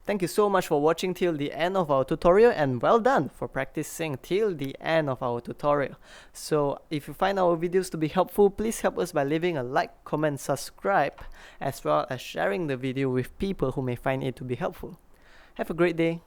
Thank you so much for watching till the end of our tutorial, and well done for practicing till the end of our tutorial. So if you find our videos to be helpful, please help us by leaving a like, comment, subscribe, as well as sharing the video with people who may find it to be helpful. Have a great day.